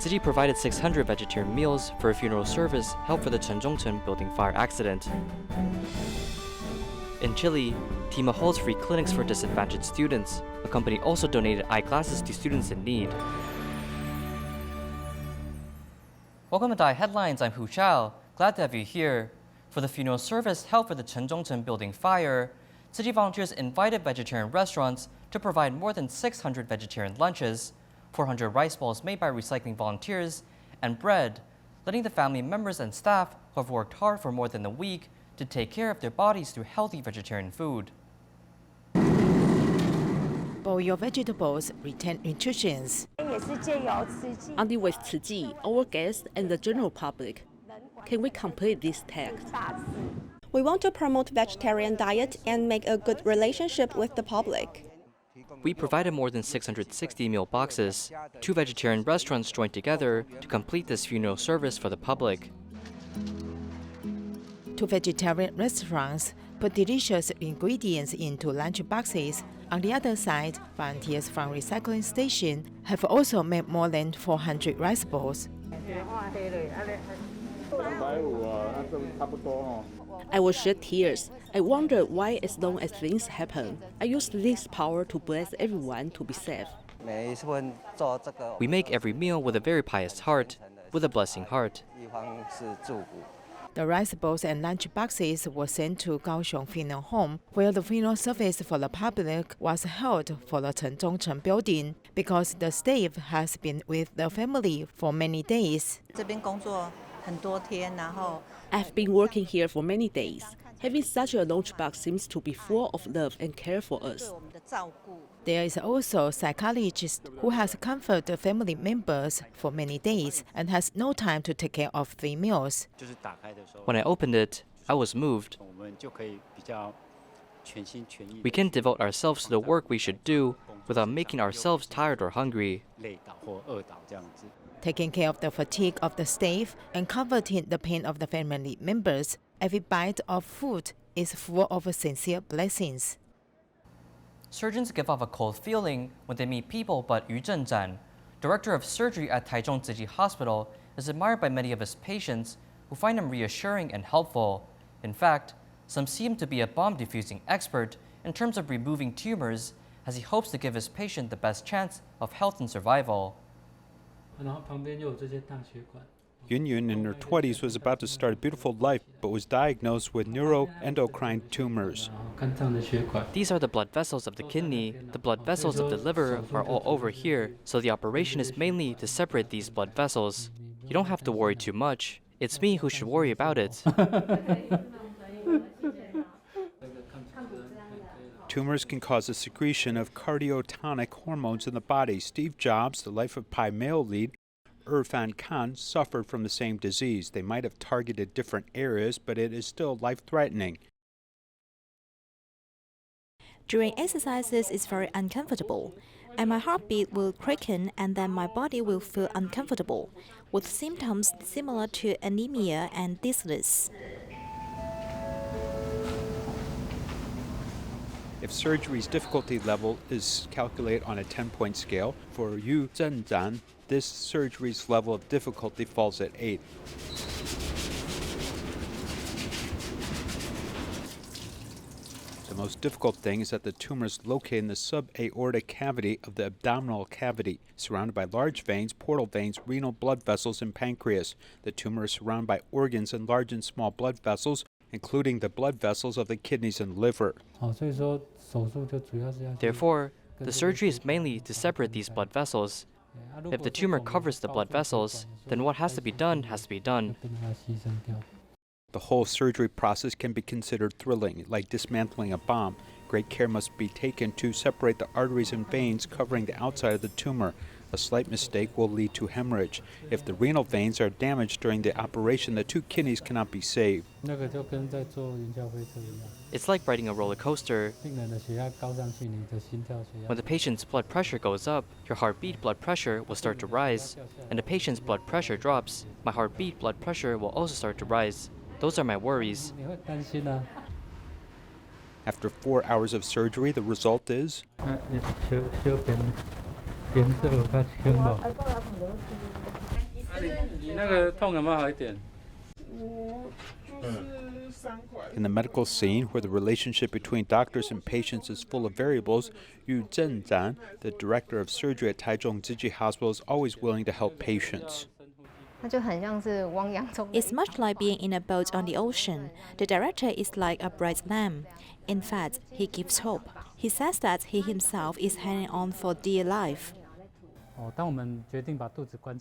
Tzu Chi provided 600 vegetarian meals for a funeral service held for the Chenzhongchen building fire accident. In Chile, Tima holds free clinics for disadvantaged students. The company also donated eyeglasses to students in need. Welcome to Dai Headlines, I'm Hu Chao. Glad to have you here. For the funeral service held for the Chenzhongchen building fire, Tzu Chi volunteers invited vegetarian restaurants to provide more than 600 vegetarian lunches, 400 rice balls made by recycling volunteers, and bread, letting the family members and staff who have worked hard for more than a week to take care of their bodies through healthy vegetarian food. Boil your vegetables, retain nutrition. Only with Tzu Chi, our guests and the general public, can we complete this task. We want to promote vegetarian diet and make a good relationship with the public. We provided more than 660 meal boxes. 2 vegetarian restaurants joined together to complete this funeral service for the public. 2 vegetarian restaurants put delicious ingredients into lunch boxes. On the other side, volunteers from recycling station have also made more than 400 rice balls. I will shed tears. I wonder why, as long as things happen, I use this power to bless everyone to be safe. We make every meal with a very pious heart, with a blessing heart. The rice bowls and lunch boxes were sent to Kaohsiung Funeral Home, where the funeral service for the public was held for the Chenzhongchen building, because the staff has been with the family for many days. I've been working here for many days. Having such a lunchbox seems to be full of love and care for us. There is also a psychologist who has comforted the family members for many days and has no time to take care of the meals. When I opened it, I was moved. We can devote ourselves to the work we should do without making ourselves tired or hungry. Taking care of the fatigue of the staff and comforting the pain of the family members, every bite of food is full of sincere blessings. Surgeons give off a cold feeling when they meet people, but Yu Zhenzhan, director of surgery at Taichung Tzu Chi Hospital, is admired by many of his patients who find him reassuring and helpful. In fact, some see him to be a bomb-diffusing expert in terms of removing tumors, as he hopes to give his patient the best chance of health and survival. Yun in her 20s was about to start a beautiful life, but was diagnosed with neuroendocrine tumors. These are the blood vessels of the kidney. The blood vessels of the liver are all over here, so the operation is mainly to separate these blood vessels. You don't have to worry too much. It's me who should worry about it. Tumors can cause the secretion of cardiotonic hormones in the body. Steve Jobs, the Life of Pi male lead, Irfan Khan, suffered from the same disease. They might have targeted different areas, but it is still life-threatening. During exercises, it's very uncomfortable, and my heartbeat will quicken, and then my body will feel uncomfortable, with symptoms similar to anemia and dizziness. If surgery's difficulty level is calculated on a 10-point scale, for Yu Zhenzhan, this surgery's level of difficulty falls at 8. The most difficult thing is that the tumor is located in the subaortic cavity of the abdominal cavity, surrounded by large veins, portal veins, renal blood vessels, and pancreas. The tumor is surrounded by organs and large and small blood vessels, including the blood vessels of the kidneys and liver. Therefore, the surgery is mainly to separate these blood vessels. If the tumor covers the blood vessels, then what has to be done has to be done. The whole surgery process can be considered thrilling, like dismantling a bomb. Great care must be taken to separate the arteries and veins covering the outside of the tumor. A slight mistake will lead to hemorrhage. If the renal veins are damaged during the operation, the 2 kidneys cannot be saved. It's like riding a roller coaster. When the patient's blood pressure goes up, your heartbeat blood pressure will start to rise. And the patient's blood pressure drops, my heartbeat blood pressure will also start to rise. Those are my worries. After 4 hours of surgery, the result is In the medical scene, where the relationship between doctors and patients is full of variables, Yu Zhenzhan, the director of surgery at Taichung Tzu Chi Hospital, is always willing to help patients. It's much like being in a boat on the ocean. The director is like a bright lamp. In fact, he gives hope. He says that he himself is hanging on for dear life.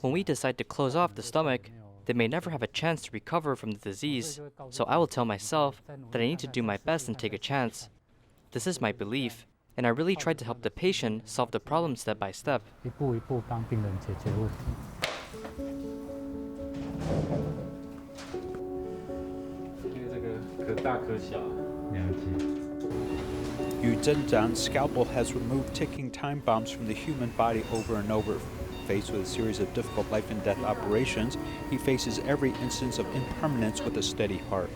When we decide to close off the stomach, they may never have a chance to recover from the disease, so I will tell myself that I need to do my best and take a chance. This is my belief, and I really tried to help the patient solve the problem step by step. Yu Zhenzhan's scalpel has removed ticking time bombs from the human body over and over. Faced with a series of difficult life and death operations, he faces every instance of impermanence with a steady heart.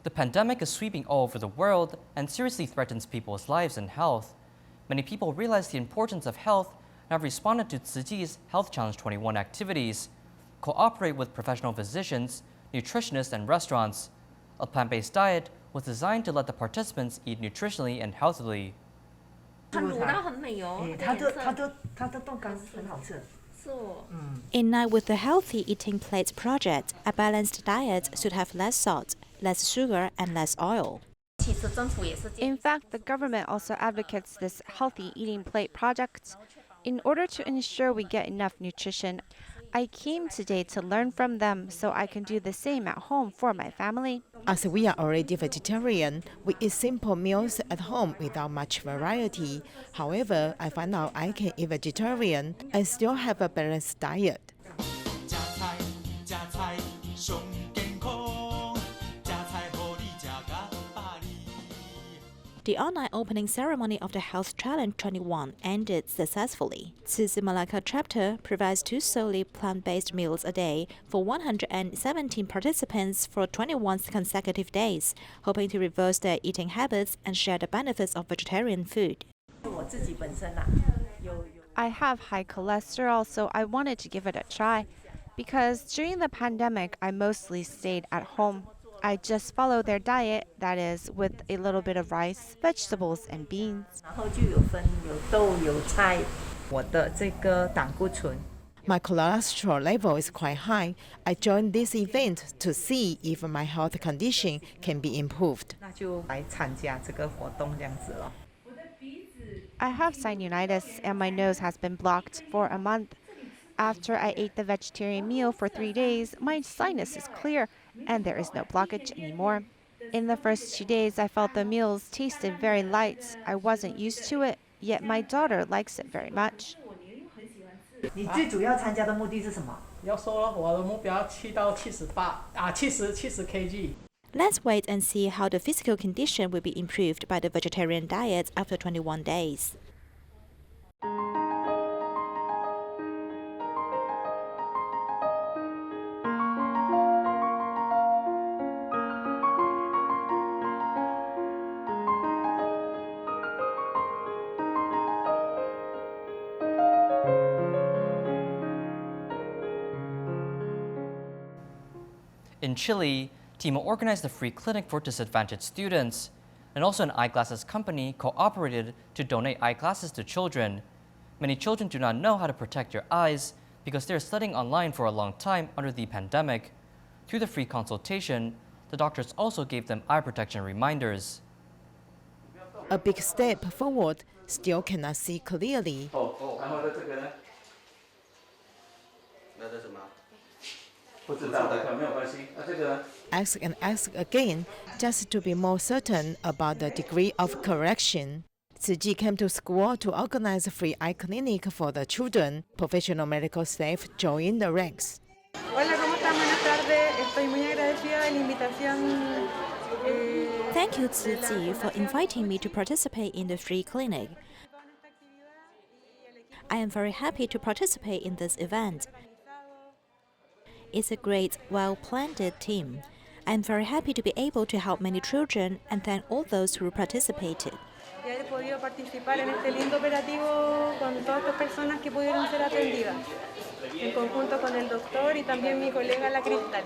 The pandemic is sweeping all over the world and seriously threatens people's lives and health. Many people realize the importance of health and have responded to Tzu Chi's Health Challenge 21 activities. Cooperate with professional physicians, nutritionists, and restaurants. A plant-based diet was designed to let the participants eat nutritionally and healthily. In line with the Healthy Eating Plate project, a balanced diet should have less salt, less sugar, and less oil. In fact, the government also advocates this healthy eating plate project. In order to ensure we get enough nutrition, I came today to learn from them so I can do the same at home for my family. As we are already vegetarian, we eat simple meals at home without much variety. However, I found out I can eat vegetarian and still have a balanced diet. The online opening ceremony of the Health Challenge 21 ended successfully. Tzu Chi Malacca chapter provides 2 solely plant-based meals a day for 117 participants for 21 consecutive days, hoping to reverse their eating habits and share the benefits of vegetarian food. I have high cholesterol, so I wanted to give it a try. Because during the pandemic, I mostly stayed at home. I just follow their diet, that is, with a little bit of rice, vegetables, and beans. My cholesterol level is quite high. I joined this event to see if my health condition can be improved. I have sinusitis and my nose has been blocked for a month. After I ate the vegetarian meal for 3 days, my sinus is clear and there is no blockage anymore. In the first 2 days, I felt the meals tasted very light. I wasn't used to it, yet my daughter likes it very much. Let's wait and see how the physical condition will be improved by the vegetarian diet after 21 days. In Chile, Tima organized a free clinic for disadvantaged students, and also an eyeglasses company cooperated to donate eyeglasses to children. Many children do not know how to protect their eyes because they are studying online for a long time under the pandemic. Through the free consultation, the doctors also gave them eye protection reminders. A big step forward, still cannot see clearly. Ask and ask again, just to be more certain about the degree of correction. Tzu Chi came to school to organize a free eye clinic for the children. Professional medical staff joined the ranks. Thank you, Tzu Chi, for inviting me to participate in the free clinic. I am very happy to participate in this event. It's a great, well-planned team. I'm very happy to be able to help many children and thank all those who participated. Y he podido participar en este lindo operativo con todas estas personas que pudieron ser atendidas, en conjunto con el doctor y también mi colega la Cristal.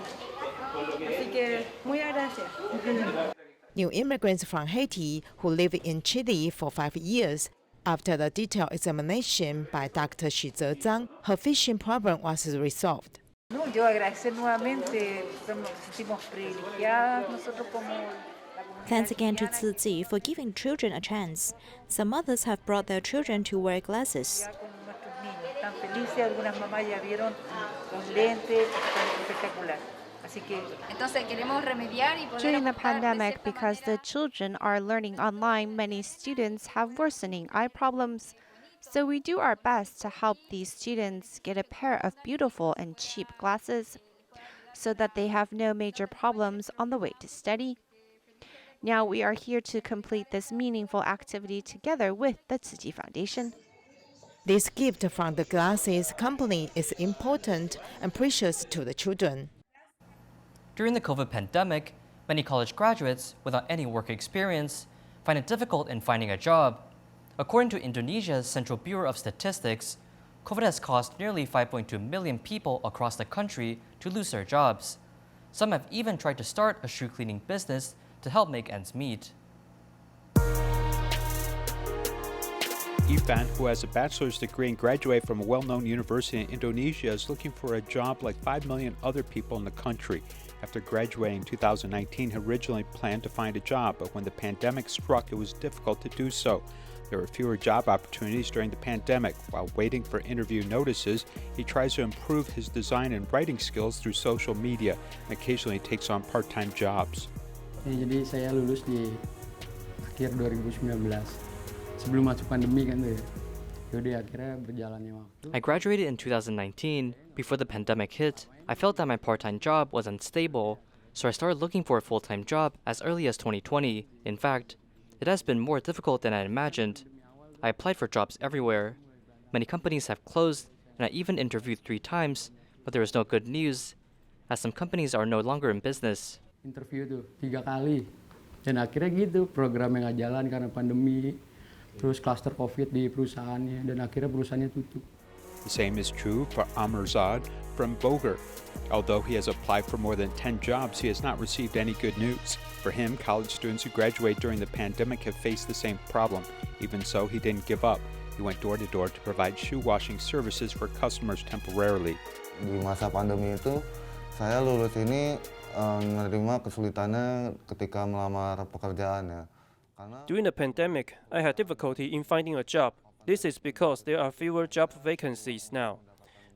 Así que muy agradecida. New immigrants from Haiti who live in Chile for 5 years. After the detailed examination by Dr. Tzu Chi, her fishing problem was resolved. No, yo agradecer nuevamente, nos sentimos privilegiadas nosotros como. Thanks again to Tzu Chi for giving children a chance. Some mothers have brought their children to wear glasses. Con nuestros niños, están felices, algunas mamás ya vieron los lentes, están espectacular. Así que During the pandemic, because the children are learning online, many students have worsening eye problems. So we do our best to help these students get a pair of beautiful and cheap glasses so that they have no major problems on the way to study. Now we are here to complete this meaningful activity together with the Tzu Chi Foundation. This gift from the glasses company is important and precious to the children. During the COVID pandemic, many college graduates without any work experience find it difficult in finding a job. According to Indonesia's Central Bureau of Statistics, COVID has caused nearly 5.2 million people across the country to lose their jobs. Some have even tried to start a shoe cleaning business to help make ends meet. Ivan, who has a bachelor's degree and graduated from a well-known university in Indonesia, is looking for a job like 5 million other people in the country. After graduating in 2019, he originally planned to find a job, but when the pandemic struck, it was difficult to do so. There were fewer job opportunities during the pandemic. While waiting for interview notices, he tries to improve his design and writing skills through social media and occasionally takes on part-time jobs. Jadi saya lulus di akhir 2019. Sebelum masuk pandemi kan tuh ya. Jadi akhirnya berjalannya waktu. I graduated in 2019. Before the pandemic hit, I felt that my part-time job was unstable, so I started looking for a full-time job as early as 2020. In fact, it has been more difficult than I imagined. I applied for jobs everywhere. Many companies have closed, and I even interviewed 3 times, but there was no good news, as some companies are no longer in business. Interview tuh 3 kali. Dan akhirnya gitu, programnya nggak jalan karena pandemi. Terus cluster COVID di perusahaannya, dan akhirnya perusahaannya tutup. The same is true for Amerzad from Boger. Although he has applied for more than 10 jobs, he has not received any good news. For him, college students who graduate during the pandemic have faced the same problem. Even so, he didn't give up. He went door to door to provide shoe washing services for customers temporarily. Di masa pandemi itu, saya lulus ini menerima kesulitannya ketika melamar pekerjaan ya. During the pandemic, I had difficulty in finding a job. This is because there are fewer job vacancies now.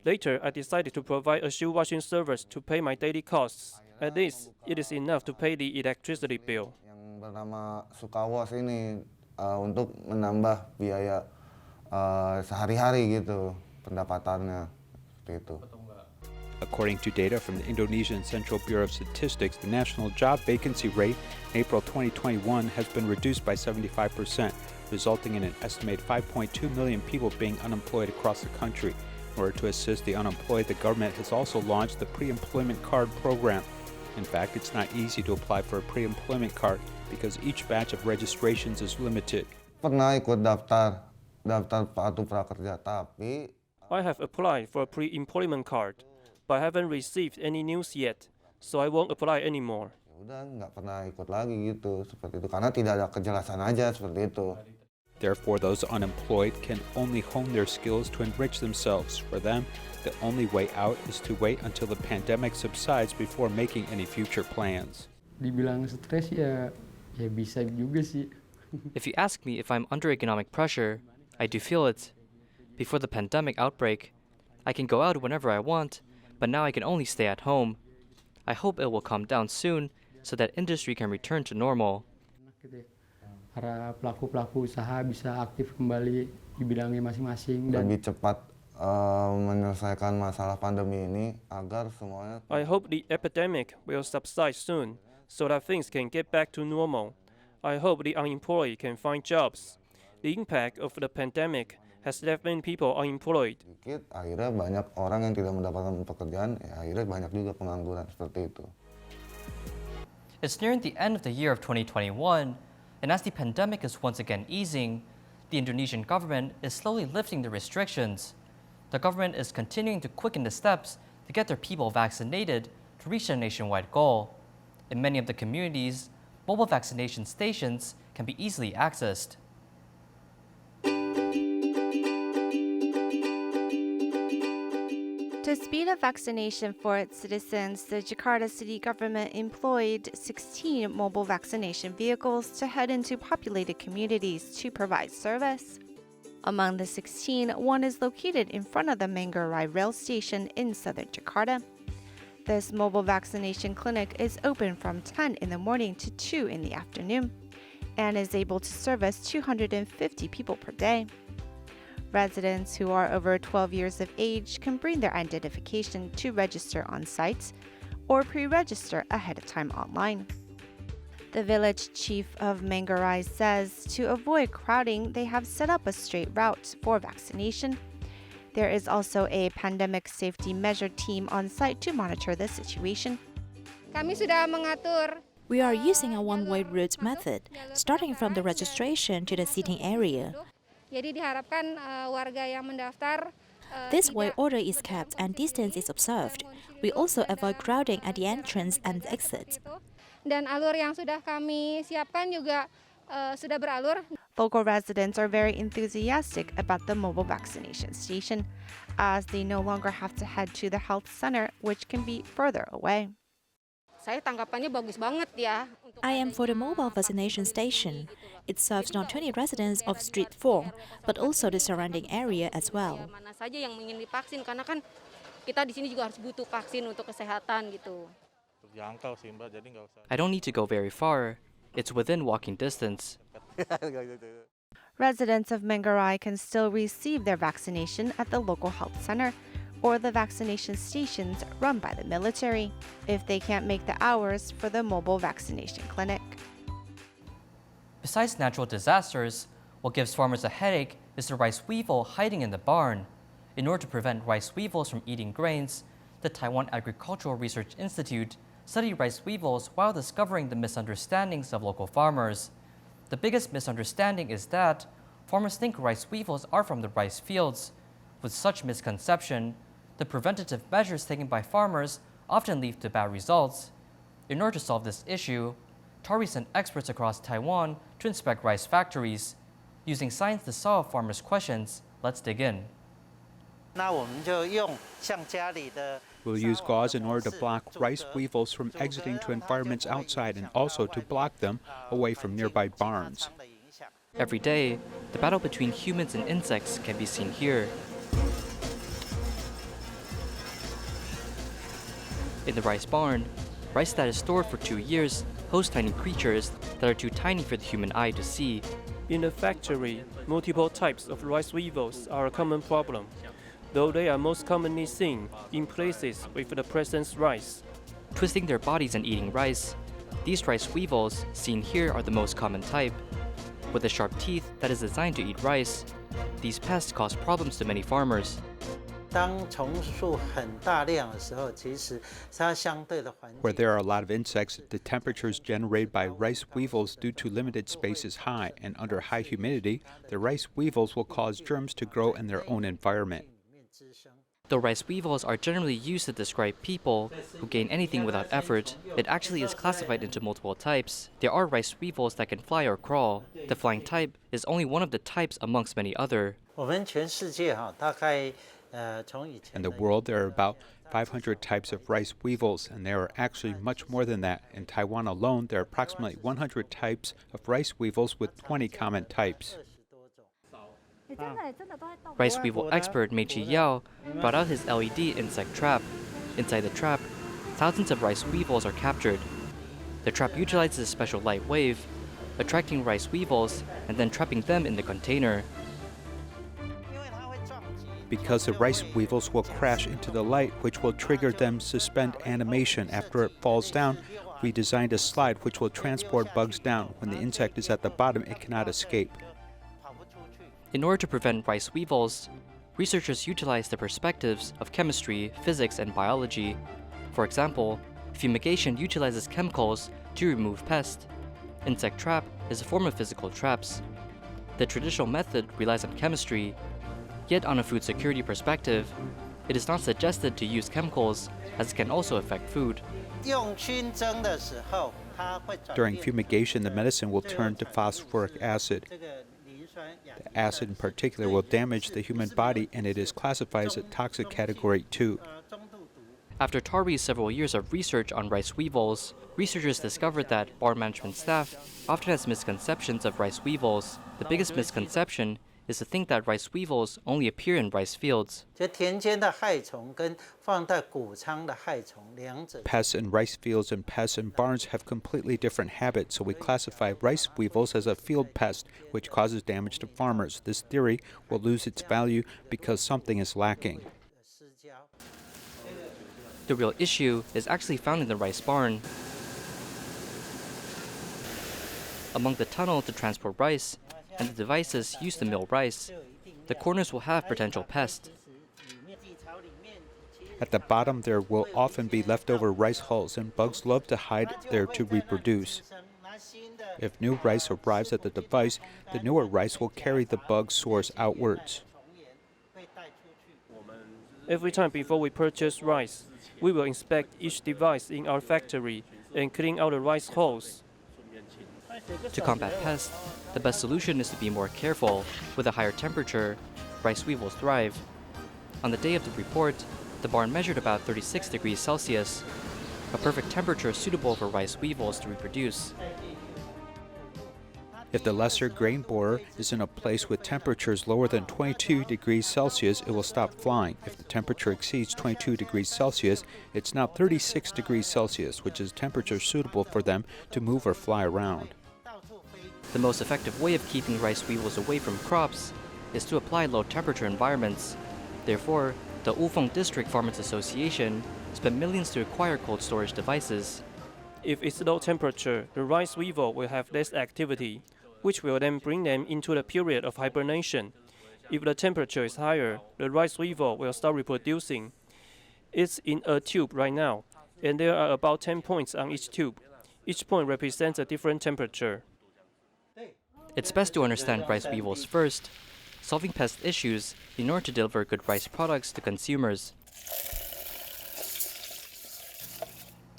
Later, I decided to provide a shoe washing service to pay my daily costs. At least, it is enough to pay the electricity bill. Yang bernama Sukawas ini untuk menambah biaya sehari-hari gitu pendapatannya seperti itu. According to data from the Indonesian Central Bureau of Statistics, the national job vacancy rate in April 2021 has been reduced by 75%, resulting in an estimated 5.2 million people being unemployed across the country. In order to assist the unemployed, the government has also launched the pre-employment card program. In fact, it's not easy to apply for a pre-employment card because each batch of registrations is limited. Pernah ikut daftar kartu prakerja, tapi I have applied for a pre-employment card, but I haven't received any news yet, so I won't apply anymore. Udah nggak pernah ikut lagi gitu seperti itu karena tidak ada kejelasan aja seperti itu. Therefore, those unemployed can only hone their skills to enrich themselves. For them, the only way out is to wait until the pandemic subsides before making any future plans. Dibilang stres ya bisa juga sih. If you ask me if I'm under economic pressure, I do feel it. Before the pandemic outbreak, I can go out whenever I want, but now I can only stay at home. I hope it will calm down soon so that industry can return to normal. Para pelaku-pelaku usaha bisa aktif kembali di bidangnya masing-masing dan lebih cepat menyelesaikan masalah pandemi ini agar semuanya. I hope the epidemic will subside soon so that things can get back to normal. I hope the unemployed can find jobs. The impact of the pandemic has left many people unemployed. Sedikit, akhirnya banyak orang yang tidak mendapatkan pekerjaan, ya akhirnya banyak juga pengangguran seperti itu. It's nearing the end of the year of 2021, and as the pandemic is once again easing, the Indonesian government is slowly lifting the restrictions. The government is continuing to quicken the steps to get their people vaccinated to reach their nationwide goal. In many of the communities, mobile vaccination stations can be easily accessed. To speed up vaccination for its citizens, the Jakarta city government employed 16 mobile vaccination vehicles to head into populated communities to provide service. Among the 16, one is located in front of the Manggarai rail station in southern Jakarta. This mobile vaccination clinic is open from 10 in the morning to 2 in the afternoon and is able to service 250 people per day. Residents who are over 12 years of age can bring their identification to register on site or pre-register ahead of time online. The village chief of Manggarai says to avoid crowding, they have set up a straight route for vaccination. There is also a pandemic safety measure team on site to monitor the situation. We are using a one-way route method, starting from the registration to the seating area. This way, order is kept and distance is observed. We also avoid crowding at the entrance and exit. Local residents are very enthusiastic about the mobile vaccination station, as they no longer have to head to the health center, which can be further away. I am for the mobile vaccination station. It serves not only residents of Street 4, but also the surrounding area as well. I don't need to go very far. It's within walking distance. Residents of Manggarai can still receive their vaccination at the local health center or the vaccination stations run by the military if they can't make the hours for the mobile vaccination clinic. Besides natural disasters, what gives farmers a headache is the rice weevil hiding in the barn. In order to prevent rice weevils from eating grains, the Taiwan Agricultural Research Institute studied rice weevils while discovering the misunderstandings of local farmers. The biggest misunderstanding is that farmers think rice weevils are from the rice fields. With such misconception, the preventative measures taken by farmers often lead to bad results. In order to solve this issue, TARI sent experts across Taiwan to inspect rice factories. Using science to solve farmers' questions, let's dig in. We'll use gauze in order to block rice weevils from exiting to environments outside and also to block them away from nearby barns. Every day, the battle between humans and insects can be seen here. In the rice barn, rice that is stored for 2 years hosts tiny creatures that are too tiny for the human eye to see. In the factory, multiple types of rice weevils are a common problem, though they are most commonly seen in places with the present rice. Twisting their bodies and eating rice, these rice weevils seen here are the most common type. With the sharp teeth that is designed to eat rice, these pests cause problems to many farmers. Where there are a lot of insects, the temperatures generated by rice weevils due to limited space is high, and under high humidity, the rice weevils will cause germs to grow in their own environment. Though rice weevils are generally used to describe people who gain anything without effort, it actually is classified into multiple types. There are rice weevils that can fly or crawl. The flying type is only one of the types amongst many other. In the world, there are about 500 types of rice weevils, and there are actually much more than that. In Taiwan alone, there are approximately 100 types of rice weevils with 20 common types. Rice weevil expert Mei-Chi Yao brought out his LED insect trap. Inside the trap, thousands of rice weevils are captured. The trap utilizes a special light wave, attracting rice weevils and then trapping them in the container. Because the rice weevils will crash into the light, which will trigger them to suspend animation after it falls down, we designed a slide which will transport bugs down. When the insect is at the bottom, it cannot escape. In order to prevent rice weevils, researchers utilize the perspectives of chemistry, physics, and biology. For example, fumigation utilizes chemicals to remove pests. Insect trap is a form of physical traps. The traditional method relies on chemistry, yet on a food security perspective, it is not suggested to use chemicals as it can also affect food. During fumigation, the medicine will turn to phosphoric acid. The acid in particular will damage the human body, and it is classified as a toxic category 2. After Tari's several years of research on rice weevils, researchers discovered that bar management staff often has misconceptions of rice weevils. The biggest misconception is to think that rice weevils only appear in rice fields. Pests in rice fields and pests in barns have completely different habits, so we classify rice weevils as a field pest, which causes damage to farmers. This theory will lose its value because something is lacking. The real issue is actually found in the rice barn. Among the tunnel to transport rice and the devices used to mill rice, the corners will have potential pests. At the bottom, there will often be leftover rice hulls, and bugs love to hide there to reproduce. If new rice arrives at the device, the newer rice will carry the bug source outwards. Every time before we purchase rice, we will inspect each device in our factory and clean out the rice hulls. To combat pests, the best solution is to be more careful. With a higher temperature, rice weevils thrive. On the day of the report, the barn measured about 36 degrees Celsius, a perfect temperature suitable for rice weevils to reproduce. If the lesser grain borer is in a place with temperatures lower than 22 degrees Celsius, it will stop flying. If the temperature exceeds 22 degrees Celsius, it's now 36 degrees Celsius, which is a temperature suitable for them to move or fly around. The most effective way of keeping rice weevils away from crops is to apply low-temperature environments. Therefore, the Wufeng District Farmers Association spent millions to acquire cold storage devices. If it's low temperature, the rice weevil will have less activity, which will then bring them into the period of hibernation. If the temperature is higher, the rice weevil will start reproducing. It's in a tube right now, and there are about 10 points on each tube. Each point represents a different temperature. It's best to understand rice weevils first, solving pest issues in order to deliver good rice products to consumers.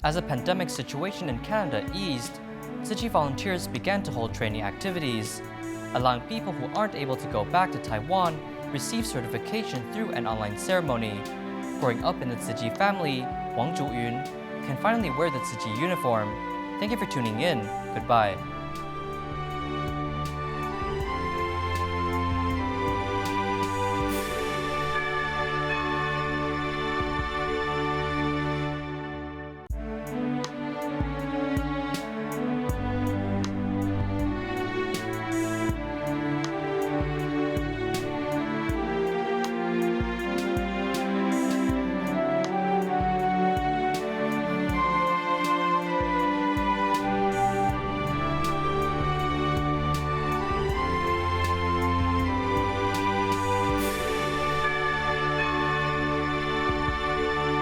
As the pandemic situation in Canada eased, Tzu Chi volunteers began to hold training activities, allowing people who aren't able to go back to Taiwan receive certification through an online ceremony. Growing up in the Tzu Chi family, Wang Zhuyun can finally wear the Tzu Chi uniform. Thank you for tuning in. Goodbye.